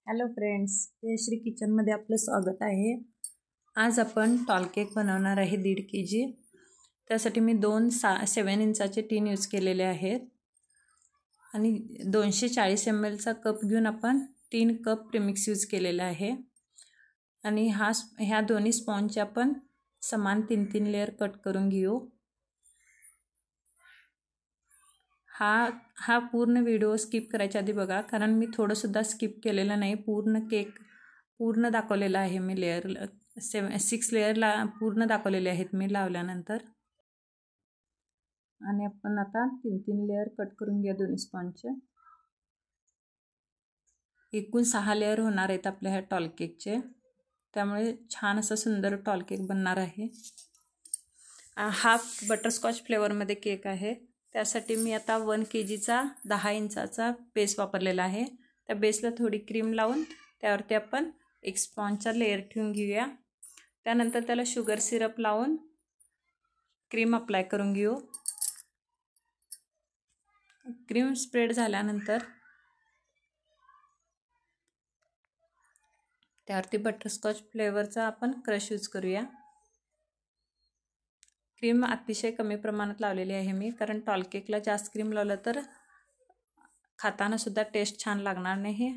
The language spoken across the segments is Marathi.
हॅलो फ्रेंड्स, जयश्री किचनमध्ये आपलं स्वागत आहे। आज आपण टॉल केक बनवणार आहे 1.5 kg। त्यासाठी मी 7 इंचाचे टीन यूज केलेले आहेत आणि 240 ml चा कप घेऊन आपण 3 कप प्रीमिक्स यूज केलेला आहे आणि ह्या दोन्ही स्पॉन्जचे आपण समान 3-3 लेयर कट करून घेऊ। हा पूर्ण व्हिडिओ स्किप करायच्या आधी बघा, कारण मी थोडं सुद्धा स्किप केलेलं नाही। पूर्ण केक पूर्ण दाखवलेला आहे मी, लेयर 6 लेयरला पूर्ण दाखवलेले आहेत मी लावल्यानंतर। आणि आपण आता 3-3 लेयर कट करून घ्या दोन्ही स्पॉन्जचे। एकूण 6 लेयर होणार आहेत आपल्या ह्या टॉल केकचे, त्यामुळे छान असा सुंदर टॉल केक बनणार आहे। हा बटरस्कॉच फ्लेवरमध्ये केक आहे। त्यासाठी मी आता 1 kg चा 10 इंचाचा बेस वापरलेला आहे। त्या बेसला थोडी क्रीम लावून त्यावरती आपण एक स्पॉन्जचा लेयर ठेवून घेऊया। त्यानंतर त्याला शुगर सिरप लावून क्रीम अप्लाय करून घेऊ। क्रीम स्प्रेड झाल्यानंतर त्यावरती बटरस्कॉच फ्लेवरचा आपण क्रश यूज करूया। क्रीम अतिशय कमी प्रमाणात लावलेली आहे मी, कारण टॉल केकला जास्त क्रीम लावलं तर खाताना सुद्धा टेस्ट छान लागणार नाही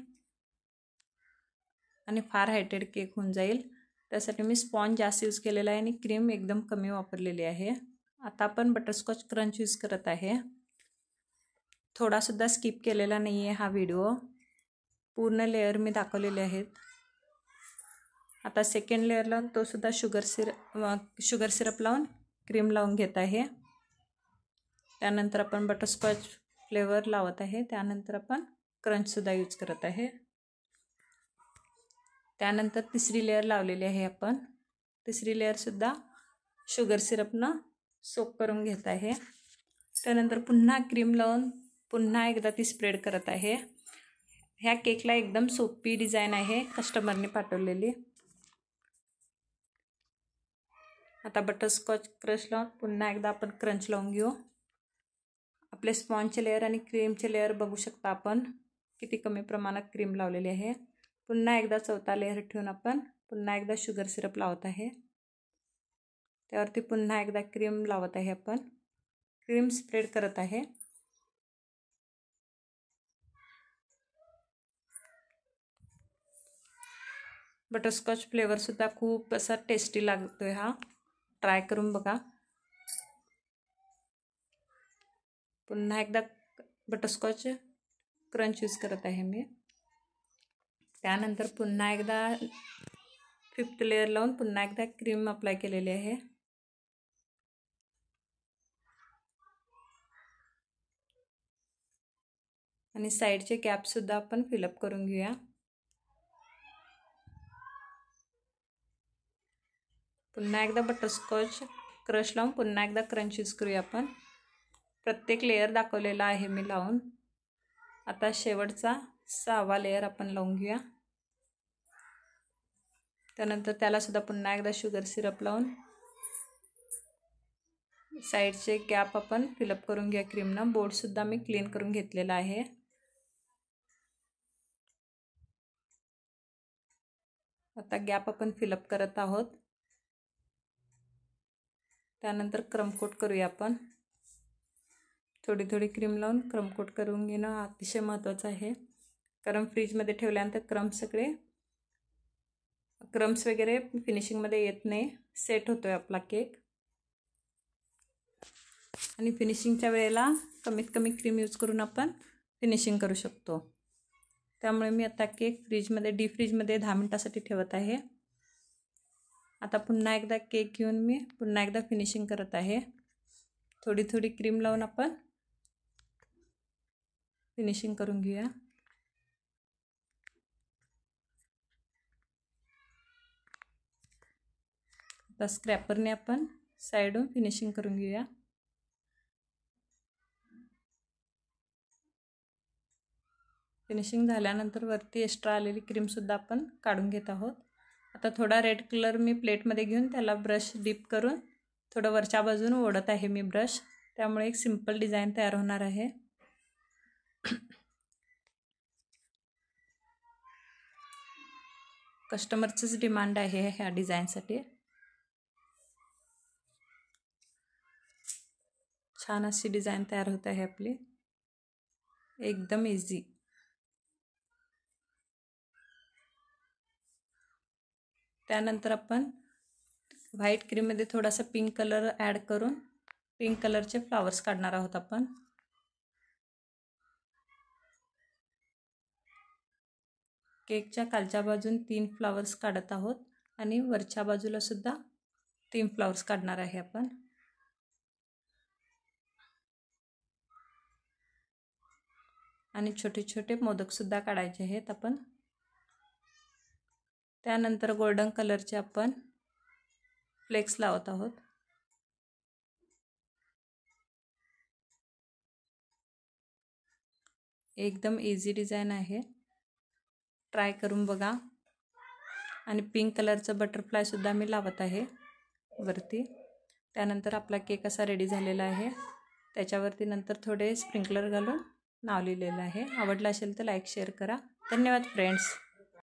आणि फार हायटेड केक होऊन जाईल। त्यासाठी मी स्पॉन्ज जास्त यूज केलेला आहे आणि क्रीम एकदम कमी वापरलेली आहे। आता आपण बटरस्कॉच क्रंच यूज करत आहे। थोडा सुद्धा स्किप केलेला नाही आहे हा व्हिडिओ, पूर्ण लेयर मी दाखवलेले आहेत। आता सेकंड लेयरला तो सुद्धा शुगर सिरप लावून क्रीम लावून घेत आहे। त्यानंतर आपण बटरस्कॉच फ्लेवर लावत आहे। त्यानंतर आपण क्रंच सुद्धा यूज करत आहे। त्यानंतर तिसरी लेयर लावलेली आहे आपण। तिसरी लेयर सुद्धा शुगर सिरपनं सोक करून घेत आहे। त्यानंतर पुन्हा क्रीम लावून पुन्हा एकदा ती स्प्रेड करत आहे। ह्या केकला एकदम सोपी डिझाइन आहे, कस्टमरने पाठवलेली। आता बटरस्कॉच क्रश लावून पुन्हा एकदा आपण क्रंच लावून घेऊ। आपले स्पॉन्जचे लेयर आणि क्रीमचे लेयर बघू शकता आपण किती कमी प्रमाणात क्रीम लावलेली आहे। पुन्हा एकदा चौथा लेयर ठेवून आपण पुन्हा एकदा शुगर सिरप लावत आहे। त्यावरती पुन्हा एकदा क्रीम लावत आहे। आपण क्रीम स्प्रेड करत आहे। बटरस्कॉच फ्लेवर सुद्धा खूप असा टेस्टी लागतोय, हा ट्राय करून बघा। पुन्हा एकदा बटरस्कॉच क्रंच यूज करत आहे मी। त्यानंतर पुन्हा एकदा 5th लेयर लावून पुन्हा एकदा क्रीम अप्लाय केलेली आहे। आणि साइडचे गॅप सुद्धा आपण फिलअप करून घेऊया। पुन्हा एकदा बटरस्कॉच क्रश लावून पुन्हा एकदा क्रंच यूज करूया आपण। प्रत्येक लेयर दाखवलेला आहे मी लावून। आता शेवटचा 6वा लेयर आपण लावून घेऊया। त्यानंतर त्याला सुद्धा पुन्हा एकदा शुगर सिरप लावून साइडचे गॅप आपण फिलअप करून घ्या क्रीमनं। बोर्ड सुद्धा मी क्लीन करून घेतलेला आहे। आता गॅप आपण फिलअप करत आहोत। त्यानंतर क्रमकोट करूया आपण। थोडी थोडी क्रीम लावून क्रमकोट करून घेणं अतिशय महत्त्वाचं आहे, कारण फ्रीजमध्ये ठेवल्यानंतर क्रम्स वगैरे फिनिशिंगमध्ये येत नाही, सेट होतोय आपला केक। आणि फिनिशिंगच्या वेळेला कमीत कमी क्रीम यूज करून आपण फिनिशिंग करू शकतो। त्यामुळे मी आता केक डीप फ्रीजमध्ये 10 मिनिटासाठी ठेवत आहे। आता पुन्हा एकदा केक घेऊन मी पुन्हा एकदा फिनिशिंग करत आहे। थोडी थोडी क्रीम लावून आपण फिनिशिंग करून घेऊया। आता स्क्रॅपरने आपण साइडून फिनिशिंग करून घेऊया। फिनिशिंग झाल्यानंतर वरती एक्स्ट्रा आलेली क्रीम सुद्धा आपण काढून घेत आहोत। आता थोडा रेड कलर मी प्लेटमध्ये घेऊन त्याला ब्रश डिप करून थोडं वरच्या बाजून ओढत आहे मी ब्रश, त्यामुळे एक सिंपल डिझाइन तयार होणार आहे। कस्टमरचंच डिमांड आहे ह्या डिझाईनसाठी. छान अशी डिझाईन तयार होत आहे आपली, एकदम इझी. त्यानंतर आपण व्हाईट क्रीममध्ये थोडासा पिंक कलर ॲड करून पिंक कलरचे फ्लावर्स काढणार आहोत आपण. केकच्या खालच्या बाजून 3 फ्लावर्स काढत आहोत आणि वरच्या बाजूला सुद्धा 3 फ्लावर्स काढणार आहे आपण. आणि छोटे छोटे मोदक सुद्धा काढायचे आहेत आपण. त्यानंतर गोल्डन कलरचे आपण फ्लेक्स लावत आहोत. एकदम इझी डिझाईन आहे, ट्राय करून बघा. आणि पिंक कलरचं बटरफ्लाय सुद्धा मी लावत आहे वरती. त्यानंतर आपला केक असा रेडी झालेला आहे. त्याच्यावरती नंतर थोडे स्प्रिंकलर घालून नाव लिहिलेलं आहे. आवडलं असेल तर लाईक शेअर करा. धन्यवाद फ्रेंड्स.